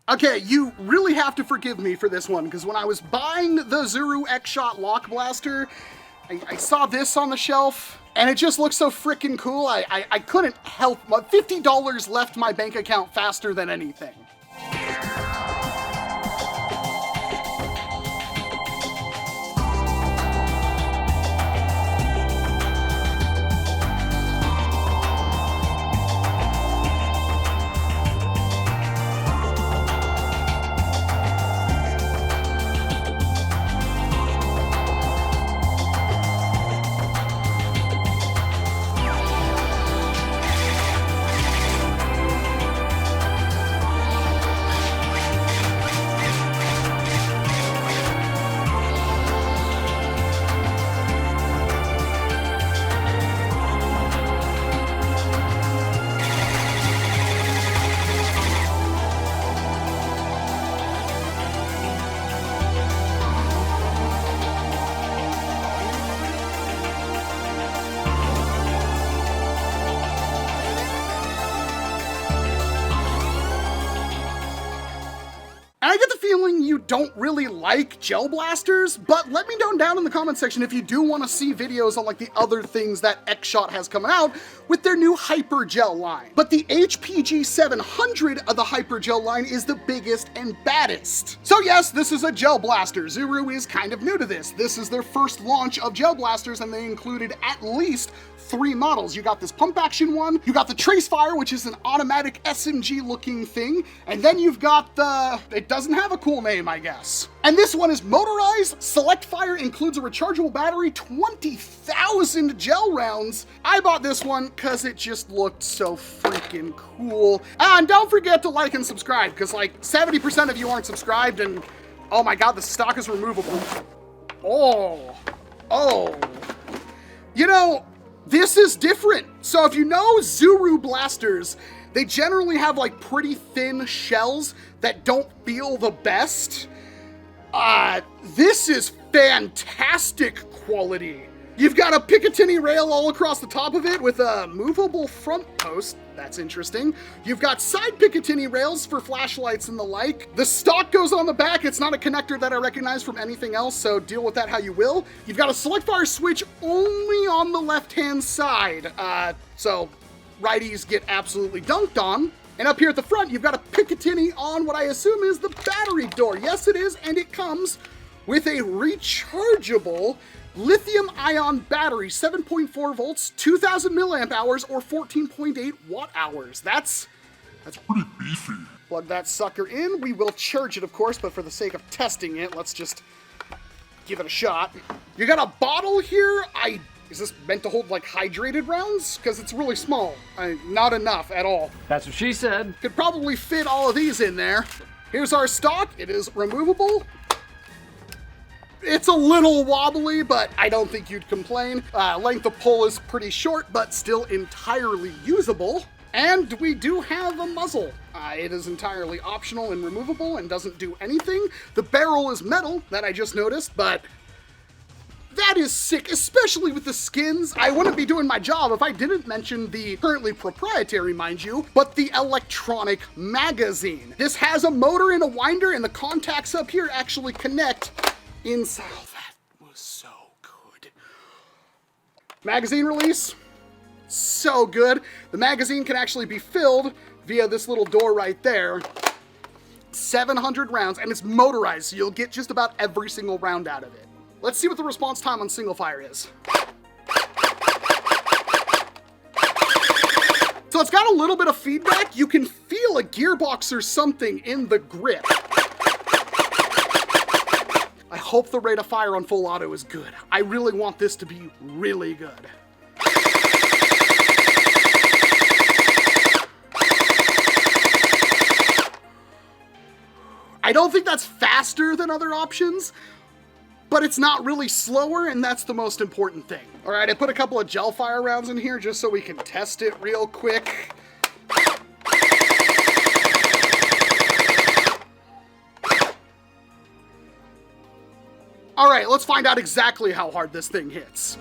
Okay, you really have to forgive me for this one, because when I was buying the Zuru X-Shot Lock Blaster, I saw this on the shelf, and it just looked so freaking cool, I couldn't help. $50 left my bank account faster than anything. I get the feeling you don't really like gel blasters, but let me know down in the comment section if you do want to see videos on like the other things that X-Shot has coming out with their new Hyper Gel line. But the HPG-700 of the Hyper Gel line is the biggest and baddest. So yes, this is a gel blaster. Zuru is kind of new to this. This is their first launch of gel blasters, and they included at least 3 models. You got this pump action one, you got the trace fire, which is an automatic SMG looking thing, and then you've got the, it doesn't have a cool name, I guess. And this one is motorized, select fire, includes a rechargeable battery, 20,000 gel rounds. I bought this one because it just looked so freaking cool. And don't forget to like and subscribe, because like 70% of you aren't subscribed, and oh my god, the stock is removable. Oh. You know, this is different. So if you know Zuru blasters, they generally have like pretty thin shells that don't feel the best. This is fantastic quality. You've got a Picatinny rail all across the top of it with a movable front post. That's interesting. You've got side Picatinny rails for flashlights and the like. The stock goes on the back. It's not a connector that I recognize from anything else, so deal with that how you will. You've got a select fire switch only on the left-hand side, so righties get absolutely dunked on. And up here at the front, you've got a Picatinny on what I assume is the battery door. Yes, it is, and it comes with a rechargeable lithium-ion battery, 7.4 volts, 2,000 milliamp hours, or 14.8 watt hours. That's pretty beefy. Plug that sucker in. We will charge it, of course, but for the sake of testing it, let's just give it a shot. You got a bottle here. Is this meant to hold, like, hydrated rounds? Because it's really small. Not enough at all. That's what she said. Could probably fit all of these in there. Here's our stock. It is removable. It's a little wobbly, but I don't think you'd complain. Length of pull is pretty short, but still entirely usable. And we do have a muzzle. It is entirely optional and removable and doesn't do anything. The barrel is metal, that I just noticed, but that is sick, especially with the skins. I wouldn't be doing my job if I didn't mention the currently proprietary, mind you, but the electronic magazine. This has a motor and a winder, and the contacts up here actually connect inside. Oh, that was so good. Magazine release, so good. The magazine can actually be filled via this little door right there. 700 rounds, and it's motorized, so you'll get just about every single round out of it. Let's see what the response time on single fire is. So it's got a little bit of feedback. You can feel a gearbox or something in the grip. I hope the rate of fire on full auto is good. I really want this to be really good. I don't think that's faster than other options, but it's not really slower, and that's the most important thing. All right, I put a couple of gel fire rounds in here just so we can test it real quick. All right, let's find out exactly how hard this thing hits.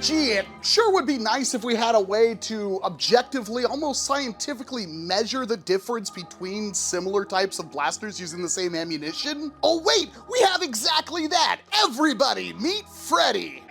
Gee, it sure would be nice if we had a way to objectively, almost scientifically measure the difference between similar types of blasters using the same ammunition. Oh wait, we have exactly that! Everybody, meet Freddy!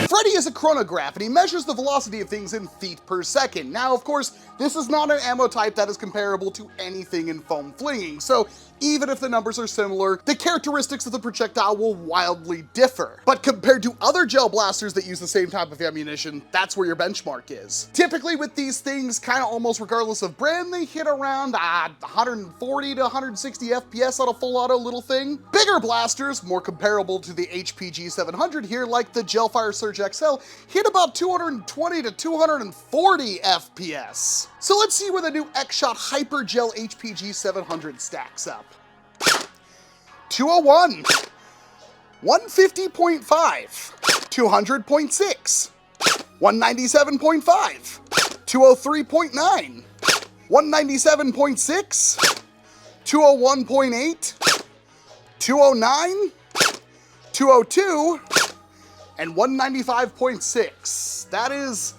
Freddy is a chronograph, and he measures the velocity of things in feet per second. Now, of course, this is not an ammo type that is comparable to anything in foam flinging, so even if the numbers are similar, the characteristics of the projectile will wildly differ. But compared to other gel blasters that use the same type of ammunition, that's where your benchmark is. Typically with these things, kind of almost regardless of brand, they hit around 140 to 160 FPS on a full auto little thing. Bigger blasters, more comparable to the HPG-700 here, like the Gelfire Surge XL, hit about 220 to 240 FPS. So let's see where the new X-Shot Hyper Gel HPG-700 stacks up. 201, 150.5, 200.6, 197.5, 203.9, 197.6, 201.8, 209, 202, and 195.6. That is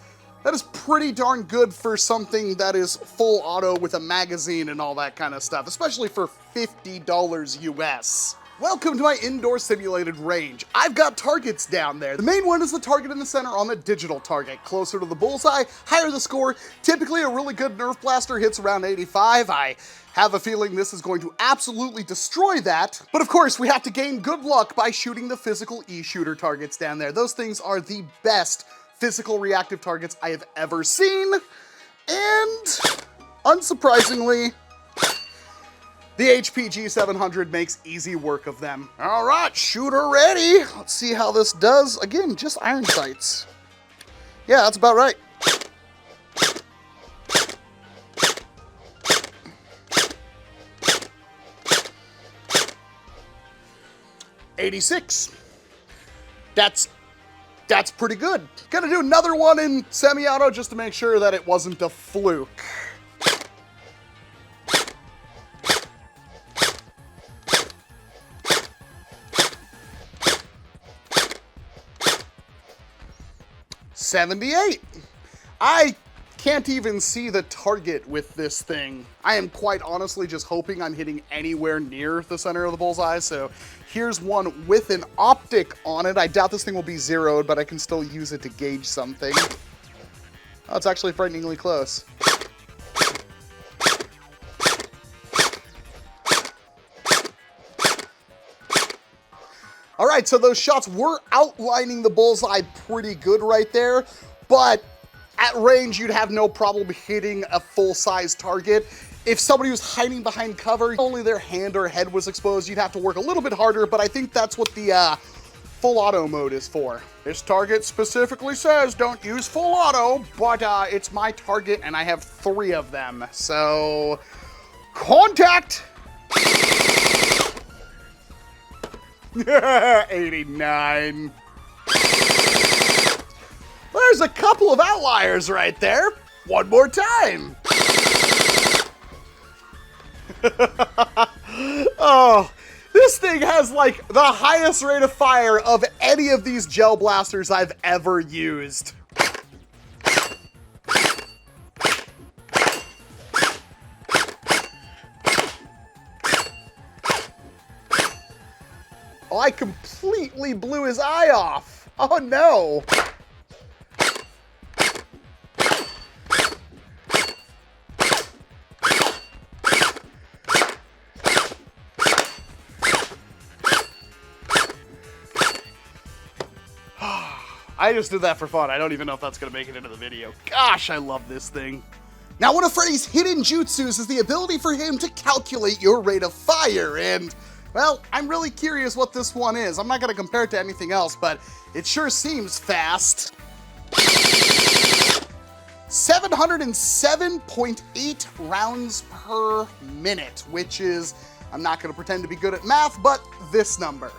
pretty darn good for something that is full auto with a magazine and all that kind of stuff, especially for $50 US. Welcome to my indoor simulated range. I've got targets down there. The main one is the target in the center on the digital target. Closer to the bullseye, higher the score. Typically a really good Nerf blaster hits around 85. I have a feeling this is going to absolutely destroy that. But of course, we have to gain good luck by shooting the physical E-shooter targets down there. Those things are the best physical reactive targets I have ever seen, and unsurprisingly, the HPG-700 makes easy work of them. All right, shooter ready. Let's see how this does. Again, just iron sights. Yeah, that's about right. .86. That's pretty good. Gonna do another one in semi-auto just to make sure that it wasn't a fluke. .78. I can't even see the target with this thing. I am quite honestly just hoping I'm hitting anywhere near the center of the bullseye, so here's one with an optic on it. I doubt this thing will be zeroed, but I can still use it to gauge something. Oh, it's actually frighteningly close. All right, so those shots were outlining the bullseye pretty good right there, but at range, you'd have no problem hitting a full-size target. If somebody was hiding behind cover, only their hand or head was exposed, you'd have to work a little bit harder, but I think that's what the full auto mode is for. This target specifically says don't use full auto, but it's my target and I have 3 of them. So, contact! 89. There's a couple of outliers right there. One more time. Oh, this thing has like the highest rate of fire of any of these gel blasters I've ever used. Oh, I completely blew his eye off. Oh no. I just did that for fun. I don't even know if that's gonna make it into the video. Gosh, I love this thing. Now, one of Freddy's hidden jutsus is the ability for him to calculate your rate of fire, and well, I'm really curious what this one is. I'm not gonna compare it to anything else, but it sure seems fast. 707.8 rounds per minute, which is, I'm not gonna pretend to be good at math, but this number.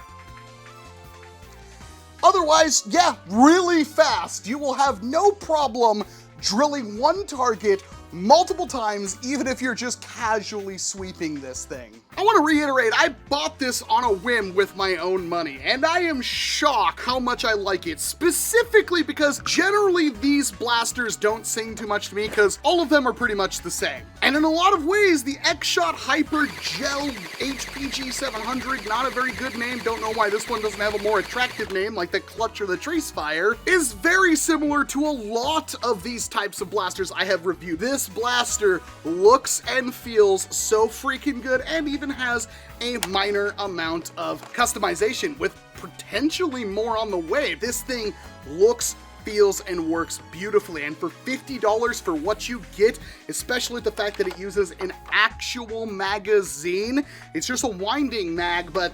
Otherwise, yeah, really fast. You will have no problem drilling one target multiple times, even if you're just casually sweeping this thing. I want to reiterate, I bought this on a whim with my own money, and I am shocked how much I like it, specifically because generally these blasters don't sing too much to me because all of them are pretty much the same. And in a lot of ways, the X-Shot Hyper Gel HPG-700, not a very good name, don't know why this one doesn't have a more attractive name like the Clutch or the Trace Fire, is very similar to a lot of these types of blasters I have reviewed. This blaster looks and feels so freaking good and even has a minor amount of customization with potentially more on the way. This thing looks, feels, and works beautifully, and for $50 for what you get, especially the fact that it uses an actual magazine, it's just a winding mag, but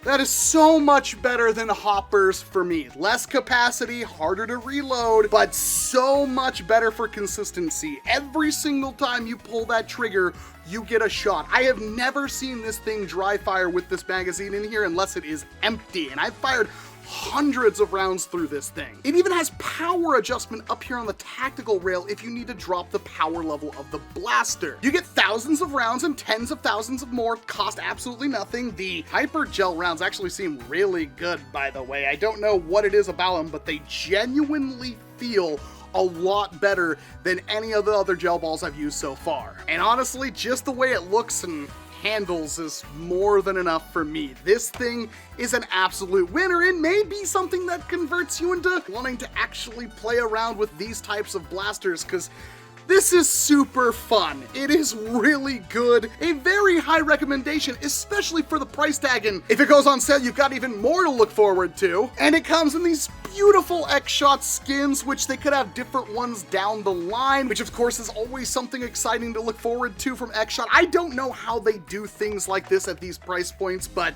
that is so much better than hoppers for me. Less capacity, harder to reload, but so much better for consistency. Every single time you pull that trigger, you get a shot. I have never seen this thing dry fire with this magazine in here unless it is empty, and I've fired hundreds of rounds through this thing. It even has power adjustment up here on the tactical rail if you need to drop the power level of the blaster. You get thousands of rounds and tens of thousands of more, cost absolutely nothing. The Hyper Gel rounds actually seem really good, by the way. I don't know what it is about them, but they genuinely feel a lot better than any of the other gel balls I've used so far. And honestly, just the way it looks and handles is more than enough for me. This thing is an absolute winner. It may be something that converts you into wanting to actually play around with these types of blasters, because this is super fun. It is really good. A very high recommendation, especially for the price tag, and if it goes on sale, you've got even more to look forward to. And it comes in these beautiful X-Shot skins, which they could have different ones down the line, which of course is always something exciting to look forward to from X-Shot. I don't know how they do things like this at these price points, but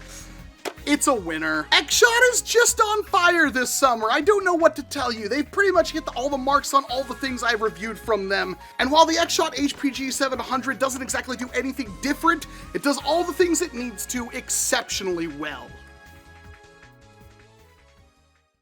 it's a winner. X-Shot is just on fire this summer. I don't know what to tell you. They've pretty much hit all the marks on all the things I've reviewed from them. And while the X-Shot HPG-700 doesn't exactly do anything different, it does all the things it needs to exceptionally well.